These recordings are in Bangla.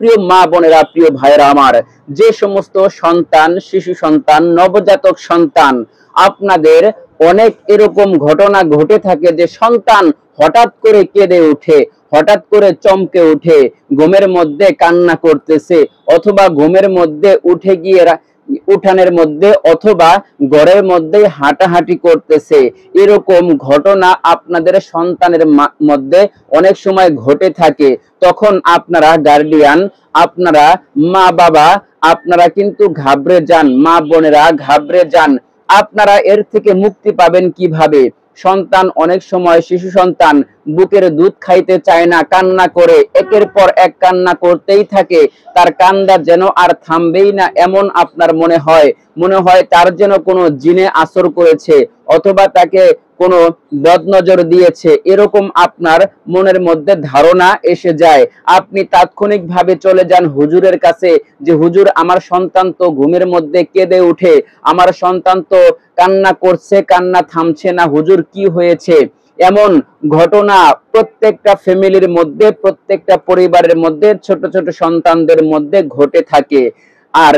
প্রিয় মা বোনেরা, প্রিয় ভাইরা আমার, যে সমস্ত সন্তান, শিশু সন্তান, নবজাতক সন্তান, আপনাদের অনেক এরকম ঘটনা ঘটে থাকে যে সন্তান হঠাৎ করে কেঁদে উঠে, হঠাৎ করে চমকে উঠে, ঘুমের মধ্যে কান্না করতেছে, অথবা ঘুমের মধ্যে উঠে গিয়ে উঠানের মধ্যে অথবা ঘরের মধ্যে হাঁটাহাঁটি করতেছে। এরকম ঘটনা আপনাদের সন্তানের মধ্যে অনেক সময় ঘটে থাকে। তখন আপনারা গার্ডিয়ান, আপনারা মা বাবা, আপনারা কিন্তু ঘাবড়ে যান, মা বোনেরা ঘাবড়ে যান। আপনারা এর থেকে মুক্তি পাবেন কিভাবে? সন্তান অনেক সময়, শিশু সন্তান বুকের দুধ খাইতে চায় না, কান্না করে, একের পর এক কান্না করতেই থাকে, তার কান্না যেন আর থামবেই না, এমন আপনার মনে হয় তার যেন কোনো জিনে আসর করেছে, অথবা তাকে কোনো বদনজর দিয়েছে, এরকম আপনার মনের মধ্যে ধারণা এসে যায়। আপনি তাৎক্ষণিকভাবে চলে যান হুজুরের কাছে, যে হুজুর, আমার সন্তান তো ঘুমের মধ্যে কেঁদে উঠে, আমার সন্তান তো কান্না করছে, কান্না থামছে না, হুজুর কি হয়েছে? এমন ঘটনা প্রত্যেকটা ফ্যামিলির মধ্যে, প্রত্যেকটা পরিবারের মধ্যে, ছোট ছোট সন্তানদের মধ্যে ঘটে থাকে। আর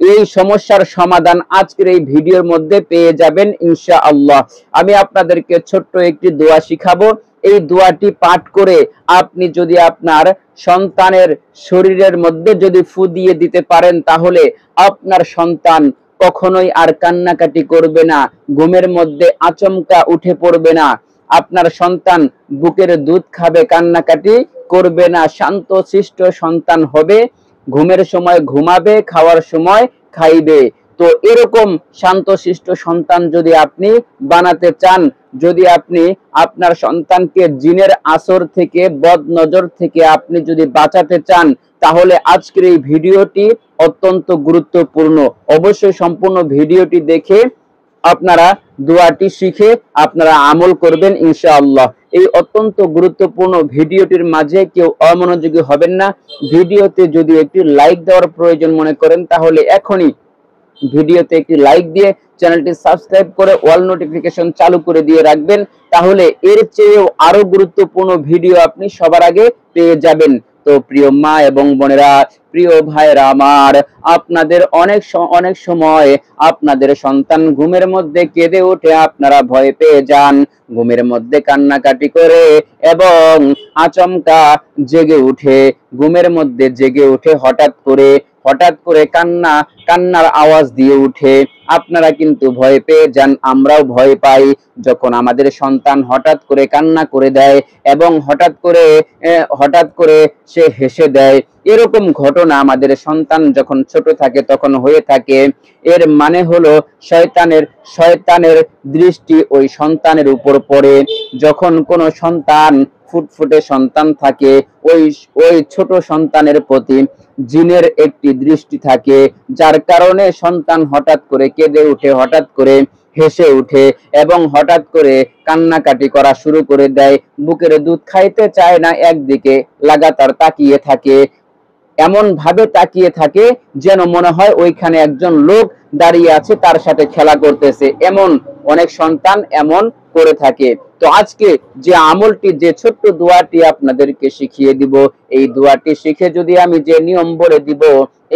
এই সমস্যার সমাধান আজকের এই ভিডিওর মধ্যে পেয়ে যাবেন ইনশাআল্লাহ। আমি আপনাদেরকে ছোট্ট একটি দোয়া শিখাবো। এই দোয়াটি পাঠ করে আপনি যদি আপনার সন্তানের শরীরের মধ্যে যদি ফু দিয়ে দিতে পারেন, তাহলে আপনার সন্তান কখনোই আর কান্নাকাটি করবে না, ঘুমের মধ্যে আচমকা উঠে পড়বে না, আপনার সন্তান বুকের দুধ খাবে, কান্নাকাটি করবে না, শান্তশিষ্ট সন্তান হবে, ঘুমের সময় ঘুমাবে, খাওয়ার সময় খাইবে। তো এরকম শান্তশিষ্ট সন্তান যদি আপনি বানাতে চান, যদি আপনি আপনার সন্তানকে জিনের আসর থেকে, বদ নজর থেকে আপনি যদি বাঁচাতে চান, তাহলে আজকের এই ভিডিওটি অত্যন্ত গুরুত্বপূর্ণ। অবশ্যই সম্পূর্ণ ভিডিওটি দেখে আপনারা দোয়াটি শিখে আপনারা আমল করবেন ইনশাআল্লাহ। এই অত্যন্ত গুরুত্বপূর্ণ ভিডিওটির মাঝে কেউ অমনোযোগী হবেন না। ভিডিওতে যদি একটি লাইক দেওয়ার প্রয়োজন মনে করেন, তাহলে এখনই ভিডিওতে একটি লাইক দিয়ে চ্যানেলটি সাবস্ক্রাইব করে অল নোটিফিকেশন চালু করে দিয়ে রাখবেন, তাহলে এর চেয়েও আরো গুরুত্বপূর্ণ ভিডিও আপনি সবার আগে পেয়ে যাবেন। তো প্রিয় মা এবং বোনেরা, প্রিয় ভাইরা আমার, আপনাদের অনেক সময় আপনাদের সন্তান ঘুমের মধ্যে কেঁদে উঠে, আপনারা ভয় পেয়ে যান, ঘুমের মধ্যে কান্নাকাটি করে এবং আচমকা জেগে উঠে, ঘুমের মধ্যে জেগে উঠে হঠাৎ করে কান্নার আওয়াজ দিয়ে উঠে। আপনারা কিন্তু ভয় পেয়ে যান, আমরাও ভয় পাই যখন আমাদের সন্তান হঠাৎ করে কান্না করে দেয় এবং হঠাৎ করে সে হেসে দেয়। এরকম ঘটনা আমাদের সন্তান যখন ছোট থাকে তখন হয়ে থাকে। এর মানে হলো শয়তানের দৃষ্টি ওই সন্তানের উপর পড়ে। যখন কোনো সন্তান, ফুটফুটে সন্তান থাকে, ওই ছোট সন্তানের প্রতি জিনের একটি দৃষ্টি থাকে, যার কারণে সন্তান হঠাৎ করে কেঁদে উঠে, হঠাৎ করে হেসে উঠে এবং হঠাৎ করে কান্নাকাটি করা শুরু করে দেয়, বুকের দুধ খাইতে চায় না, একদিকে লাগাতার তাকিয়ে থাকে, এমন ভাবে তাকিয়ে থাকে যেন মনে হয় ওইখানে একজন লোক দাঁড়িয়ে আছে, তার সাথে খেলা করতেছে। এমন অনেক সন্তান এমন করে থাকে। তো আজকে যে আমলটি, যে ছোট্ট দোয়াটি আপনাদেরকে শিখিয়ে দিব, এই দোয়াটি শিখে যদি আমি যে নিয়ম বলে দিব,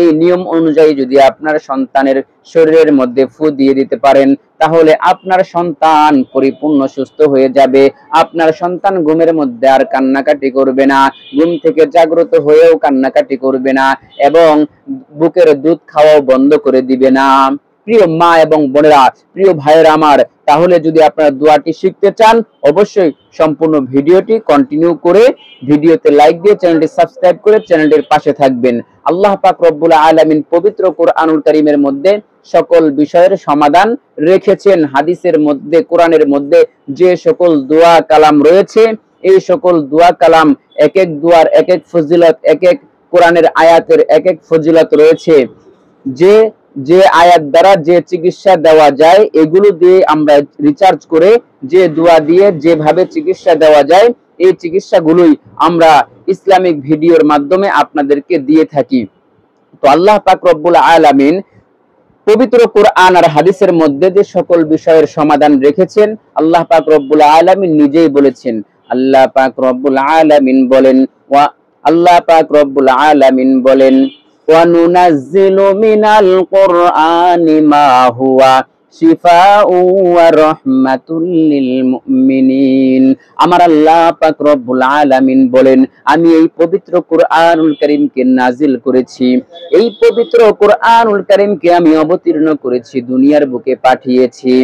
এই নিয়ম অনুযায়ী যদি আপনার সন্তানের শরীরের মধ্যে ফু দিয়ে দিতে পারেন, তাহলে আপনার সন্তান পরিপূর্ণ সুস্থ হয়ে যাবে। আপনার সন্তান ঘুমের মধ্যে আর কান্নাকাটি করবে না, ঘুম থেকে জাগ্রত হয়েও কান্নাকাটি করবে না এবং বুকের দুধ খাওয়াও বন্ধ করে দিবে না। প্রিয় মা এবং বোনেরা, প্রিয় ভাইয়েরা আমার, তাহলে যদি আপনারা দোয়াটি শিখতে চান, অবশ্যই সম্পূর্ণ ভিডিওটি কন্টিনিউ করে ভিডিওতে লাইক দিয়ে চ্যানেলটি সাবস্ক্রাইব করে চ্যানেলটির পাশে থাকবেন। আল্লাহ পাক রব্বুল আলামিন পবিত্র কুরআনুল কারীমের মধ্যে সকল বিষয়ের সমাধান রেখেছেন। হাদিসের মধ্যে, কোরআনের মধ্যে যে সকল দোয়া কালাম রয়েছে, এই সকল দোয়া কালাম, এক এক দোয়ার এক এক ফজিলত, এক এক কোরআনের আয়াতের এক এক ফজিলত রয়েছে। যে আয়াত দ্বারা যে চিকিৎসা দেওয়া যায়, এগুলো দিয়ে আমরা রিসার্চ করে যে দোয়া দিয়ে যেভাবে চিকিৎসা দেওয়া যায়, এই চিকিৎসাগুলোই আমরা ইসলামিক ভিডিওর মাধ্যমে আপনাদেরকে দিয়ে থাকি। তো আল্লাহ পাক রব্বুল আলামিন পবিত্র কোরআন আর হাদিসের মধ্যে যে সকল বিষয়ের সমাধান রেখেছেন, আল্লাহ পাক রব্বুল আলামিন নিজেই বলেছেন। আল্লাহ পাক রব্বুল আলামিন বলেন, আল্লাহ পাক রব্বুল আলামিন বলেন, ওয়া নুনাজ্জিলু মিনাল কুরআনি মা হুয়া শিফাউ ওয়া রাহমাতুল লিল মুমিনিন। আমার আল্লাহ পাক রব্বুল আলামিন বলেন, আমি এই পবিত্র কুরআনুল কারীমকে নাজিল করেছি, এই পবিত্র কুরআনুল কারীমকে আমি অবতীর্ণ করেছি, দুনিয়ার বুকে পাঠিয়েছি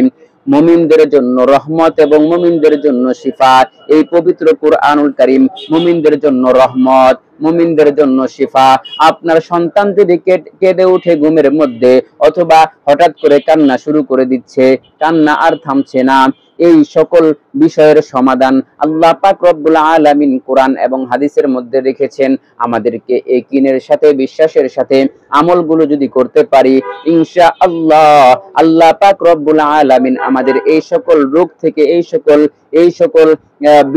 মুমিনদের জন্য রহমত এবং মুমিনদের জন্য শিফা। এই পবিত্র কুরআনুল কারীম মুমিনদের জন্য রহমত, মুমিনদের জন্য শিফা। আপনার সন্তান যদি কেঁদে উঠে ঘুমের মধ্যে অথবা হঠাৎ করে কান্না শুরু করে দিচ্ছে, কান্না আর থামছে না, এই সকল বিষয়ের সমাধান আল্লাহ পাক রব্বুল আলামিন কোরআন এবং হাদিসের মধ্যে রেখেছেন। আমাদেরকে ইয়াকিনের সাথে, বিশ্বাসের সাথে আমলগুলো যদি করতে পারি, ইনশাআল্লাহ আল্লাহ পাক রব্বুল আলামিন আমাদের এই সকল রোগ থেকে, এই সকল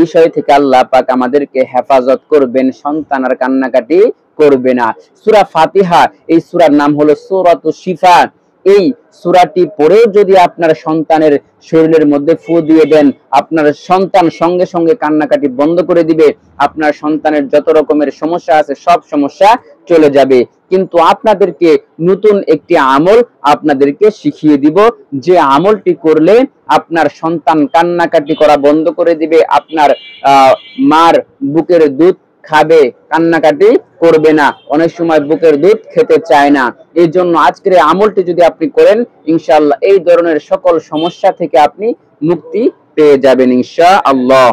বিষয় থেকে আল্লাহ পাক আমাদেরকে হেফাজত করবেন, সন্তান আর কান্নাকাটি করবে না। সূরা ফাতিহা, এই সূরার নাম হলো সূরাতুশ শিফা। এই সূরাটি পড়েও যদি আপনার সন্তানের শরীরের মধ্যে ফু দিয়ে দেন, আপনার সন্তান সঙ্গে সঙ্গে কান্নাকাটি বন্ধ করে দিবে। আপনার সন্তানের যত রকমের সমস্যা আছে সব সমস্যা চলে যাবে। কিন্তু আপনাদেরকে নতুন একটি আমল আপনাদেরকে শিখিয়ে দিব, যে আমলটি করলে আপনার সন্তান কান্নাকাটি করা বন্ধ করে দিবে, আপনার মার বুকের দুধ খাবে, কান্নাকাটি করবে না, অনেক সময় বুকের দুধ খেতে চায় না। এই জন্য আজকের এই আমলটি যদি আপনি করেন, ইনশাআল্লাহ এই ধরনের সকল সমস্যা থেকে আপনি মুক্তি পেয়ে যাবেন ইনশাআল্লাহ।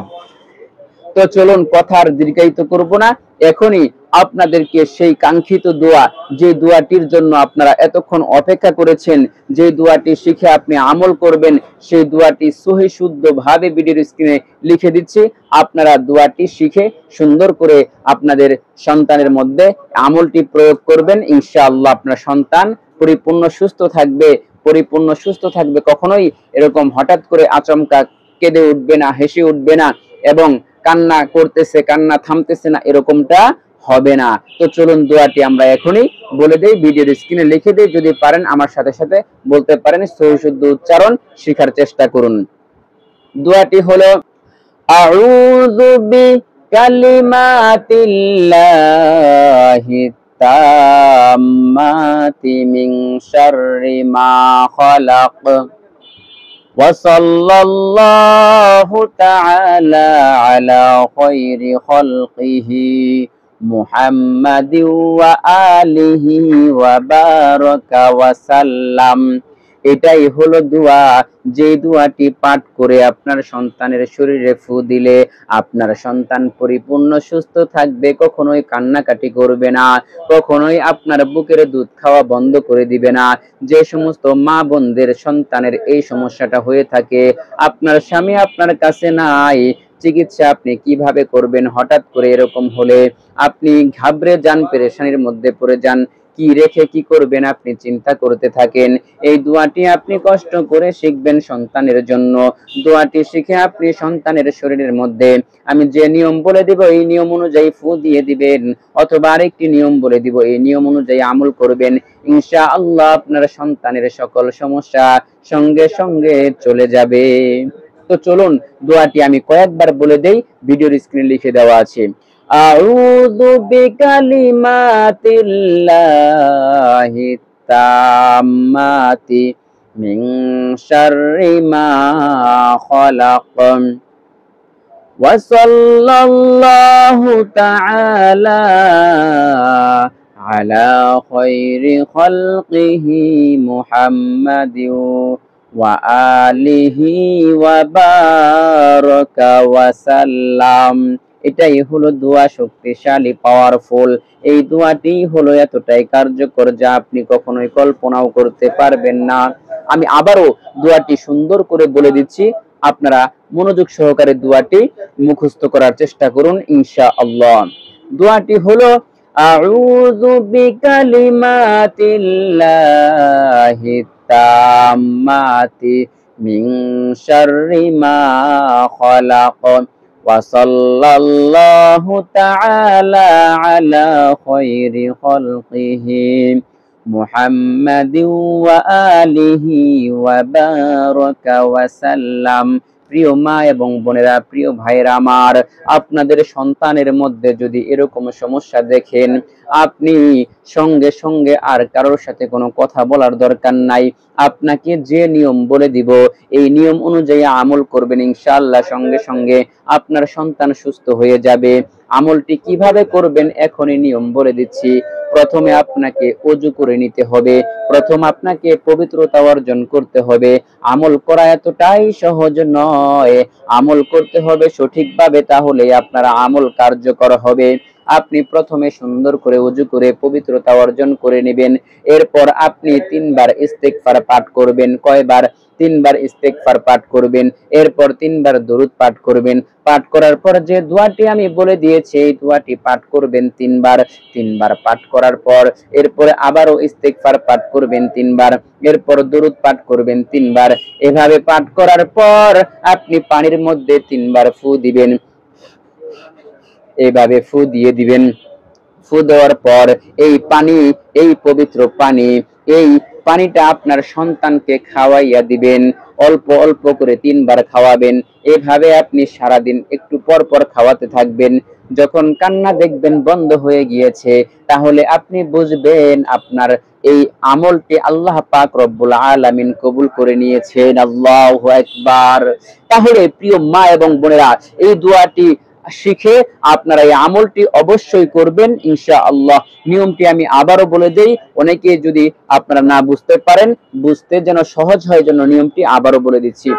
তো চলুন কথা আর দীর্ঘায়িত করব না, এখনই আপনাদেরকে সেই কাঙ্ক্ষিত দোয়া, যে দোয়াটির জন্য আপনারা এতক্ষণ অপেক্ষা করেছেন, যে দোয়াটি শিখে আপনি আমল করবেন, সেই দোয়াটি সহি শুদ্ধ ভাবে ভিডিওর স্ক্রিনে লিখে দিচ্ছি। আপনারা দোয়াটি শিখে সুন্দর করে আপনাদের সন্তানের মধ্যে আমলটি প্রয়োগ করবেন, ইনশাআল্লাহ আপনার সন্তান পরিপূর্ণ সুস্থ থাকবে, পরিপূর্ণ সুস্থ থাকবে। কখনোই এরকম হঠাৎ করে আচমকা কেঁদে উঠবে না, হেসে উঠবে না, এবং কান্না করতেছে, কান্না থামতেছে না, এরকমটা হবে না। তো চলুন দোয়াটি আমরা এখনই বলে দেই, ভিডিওর স্ক্রিনে লিখে দেই, যদি পারেন আমার সাথে সাথে বলতে পারেন, সহি শুদ্ধ উচ্চারণ শেখার চেষ্টা করুন। দোয়াটি হলো, আউযু বিকালিমাতিল্লাহি তাম্মাতি মিন শাররি মা খালাক وصلى الله تعالى على خير خلقه محمد وآله وبارك وسلم। এটাই হলো দোয়া, যে দোয়াটি পাঠ করে আপনার সন্তানের শরীরে ফু দিলে আপনার সন্তান পরিপূর্ণ সুস্থ থাকবে, কখনোই কান্নাকাটি করবে না, কখনোই আপনার বুকের দুধ খাওয়া বন্ধ করে দিবে না। যে সমস্ত মা বোনদের সন্তানের এই সমস্যাটা হয়ে থাকে, আপনার স্বামী আপনার কাছে নাই, চিকিৎসা আপনি কিভাবে করবেন, হঠাৎ করে এরকম হলে আপনি ঘাবড়ে যান, পেরেশানির মধ্যে পড়ে যান, কি রেখে কি করবেন আপনি চিন্তা করতে থাকেন, এই দোয়াটি আপনি কষ্ট করে শিখবেন সন্তানের জন্য। দোয়াটি শিখে আপনি সন্তানের শরীরের মধ্যে আমি যে নিয়ম বলে দিব, এই নিয়ম অনুযায়ী ফু দিয়ে দিবেন, অথবা আরেকটি নিয়ম বলে দিব, এই নিয়ম অনুযায়ী আমল করবেন, ইনশাআল্লাহ আপনার সন্তানের সকল সমস্যা সঙ্গে সঙ্গে চলে যাবে। তো চলুন দোয়াটি আমি কয়েকবার বলে দেই, ভিডিওর স্ক্রিনে লিখে দেওয়া আছে। আউযু বিকালিমাতিল্লাহি তাম্মাতি মিন শাররি মা খালাক ওয়া সাল্লাল্লাহু তাআলা আলা খায়রি খালকিহি মুহাম্মাদিন ওয়া আলিহি ওয়া বারাকা ওয়া সাল্লাম। এটাই হলো দোয়া, শক্তিশালী, পাওয়ারফুল। এই দোয়াটি হলো এতটাই কার্যকর যা আপনি কখনোই কল্পনাও করতে পারবেন না। আমি আবারও দোয়াটি সুন্দর করে বলে দিচ্ছি, আপনারা মনোযোগ সহকারে দোয়াটি মুখস্থ করার চেষ্টা করুন ইনশাআল্লাহ। দোয়াটি হলো, আউযু বিকালিমাতিল্লাহি তাম্মাতি মিন শাররি মা খালাক ওয়া সাল্লাল্লাহু তাআলা আলা খায়রি খালকিহি মুহাম্মাদিন ওয়া আলিহি ওয়া বারাকা ওয়া সাল্লাম। প্রিয় মা এবং বোনেরা, প্রিয় ভাইয়েরা আমার, আপনাদের সন্তানের মধ্যে যদি এরকম সমস্যা দেখেন, আপনি সঙ্গে সঙ্গে আর কারোর সাথে কোনো কথা বলার দরকার নাই। আপনাকে যে নিয়ম বলে দিব এই নিয়ম অনুযায়ী আমল করবেন, ইনশাআল্লাহ সঙ্গে সঙ্গে আপনার সন্তান সুস্থ হয়ে যাবে। আমলটি কিভাবে করবেন এখনই নিয়ম বলে দিচ্ছি। প্রথমে আপনাকে ওযু করে নিতে হবে, প্রথম আপনাকে পবিত্রতা অর্জন করতে হবে। আমল করা এতটাই সহজ নয়, আমল করতে হবে সঠিকভাবে, তাহলে আপনার আমল কার্যকর হবে। আপনি প্রথমে সুন্দর করে ওযু করে পবিত্রতা অর্জন করে নেবেন। এরপর আপনি 3 বার ইস্তেগফার পাঠ করবেন। কয়বার? 3 বার ইস্তেগফার পাঠ করবেন। এরপর 3 বার দরুদ পাঠ করবেন। পাঠ করার পর যে দোয়াটি আমি বলে দিয়েছি এই দোয়াটি পাঠ করবেন 3 বার। 3 বার পাঠ করার পর এরপরে আবারও ইস্তেগফার পাঠ করবেন 3 বার। এরপর দরুদ পাঠ করবেন 3 বার। এভাবে পাঠ করার পর আপনি পানির মধ্যে 3 বার ফু দিবেন। এইভাবে ফু দিয়ে দিবেন। ফু দেওয়ার পর এই পানি, এই পবিত্র পানি, এই পানিটা আপনার সন্তানকে খাওয়াইয়া দিবেন। অল্প অল্প করে 3 বার খাওয়াবেন। এভাবে আপনি সারাদিন একটু পর পর খাওয়াতে থাকবেন। যখন কান্না দেখবেন বন্ধ হয়ে গিয়েছে, তাহলে আপনি বুঝবেন আপনার এই আমলটি আল্লাহ পাক রব্বুল আলামিন কবুল করে নিয়েছেন। আল্লাহু আকবার। তাহলে প্রিয় মা এবং বোনেরা, এই দোয়াটি শিখে আপনারা এই আমলটি অবশ্যই করবেন ইনশাআল্লাহ। নিয়মটি আমি আবারও বলে দেই, অনেকে যদি আপনারা না বুঝতে পারেন, বুঝতে যেন সহজ হয় জন্য নিয়মটি আবারও বলে দিচ্ছি।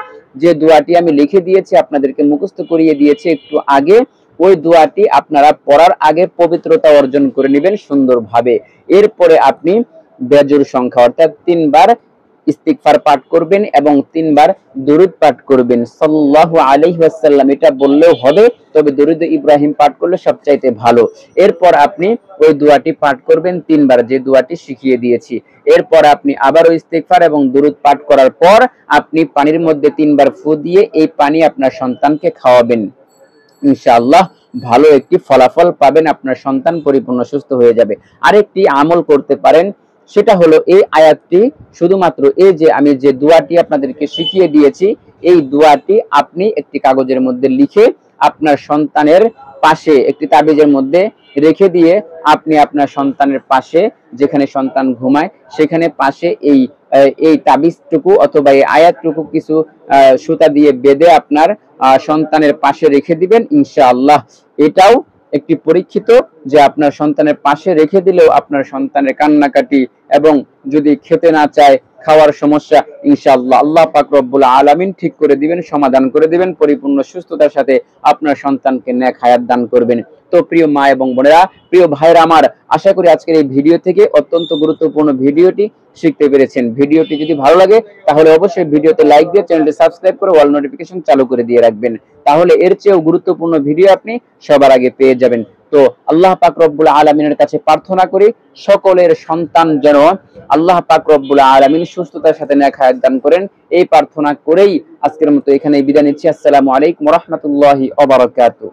যে দোয়াটি আমি লিখে দিয়েছি, আপনাদেরকে মুখস্থ করিয়ে দিয়েছি একটু আগে, ওই দোয়াটি আপনারা পড়ার আগে পবিত্রতা অর্জন করে নেবেন সুন্দরভাবে। এরপরে আপনি বেজোড় সংখ্যা অর্থাৎ 3 বার ইস্তিগফার পাঠ করবেন এবং 3 বার দরুদ পাঠ করবেন সাল্লাল্লাহু আলাইহি ওয়াসাল্লাম। এটা বললেও হবে, তবে দরুদ ইব্রাহিম পাঠ করলে সবচাইতে ভালো। এরপর আপনি ওই দোয়াটি পাঠ করবেন 3 বার, যে দোয়াটি শিখিয়ে দিয়েছি। এরপর আপনি আবারও ইস্তিগফার এবং দরুদ পাঠ করার পর আপনি পানির মধ্যে 3 বার ফু দিয়ে এই পানি আপনার সন্তানকে খাওয়াবেন। ইনশাআল্লাহ ভালো একটি ফলাফল পাবেন, আপনার সন্তান পরিপূর্ণ সুস্থ হয়ে যাবে। আরেকটি আমল করতে পারেন, সেটা হলো এই আয়াতটি, শুধুমাত্র এই যে আমি যে দোয়াটি আপনাদেরকে শিখিয়ে দিয়েছি এই দোয়াটি আপনি একটি কাগজের মধ্যে লিখে আপনার সন্তানের পাশে একটি তাবিজের মধ্যে রেখে দিয়ে আপনি আপনার সন্তানের পাশে, যেখানে সন্তান ঘুমায় সেখানে পাশে এই তাবিজটুকু অথবা এই আয়াতটুকু কিছু সুতা দিয়ে বেঁধে আপনার সন্তানের পাশে রেখে দিবেন ইনশাআল্লাহ। এটাও একটি পরীক্ষিত যে আপনার সন্তানের পাশে রেখে দিলেও আপনার সন্তানের কান্নাকাটি এবং যদি খেতে না চায়, খাওয়ার সমস্যা, ইনশাআল্লাহ আল্লাহ পাক রব্বুল আলামিন ঠিক করে দিবেন, সমাধান করে দিবেন। পরিপূর্ণ সুস্থতার সাথে আপনার সন্তানকে নেক হায়াত দান করবেন। তো প্রিয় মা এবং বোনেরা, প্রিয় ভাইরা আমার, আশা করি আজকের এই ভিডিও থেকে অত্যন্ত গুরুত্বপূর্ণ ভিডিওটি শিখতে পেরেছেন। ভিডিওটি যদি ভালো লাগে তাহলে অবশ্যই ভিডিওতে লাইক দিয়ে চ্যানেলটি সাবস্ক্রাইব করে অল নোটিফিকেশন চালু করে দিয়ে রাখবেন, তাহলে এর চেয়েও গুরুত্বপূর্ণ ভিডিও আপনি সবার আগে পেয়ে যাবেন। তো আল্লাহ পাক রব্বুল আলামিনের কাছে প্রার্থনা করি সকলের সন্তান যেন আল্লাহ পাক রব্বুল আলামিন সুস্থতার সাথে নেক হায়াত দান করেন। এই প্রার্থনা করেই আজকের মতো এখানেই বিদায় নিচ্ছি। আসসালামু আলাইকুম ওয়া রাহমাতুল্লাহি ওয়া বারাকাতুহু।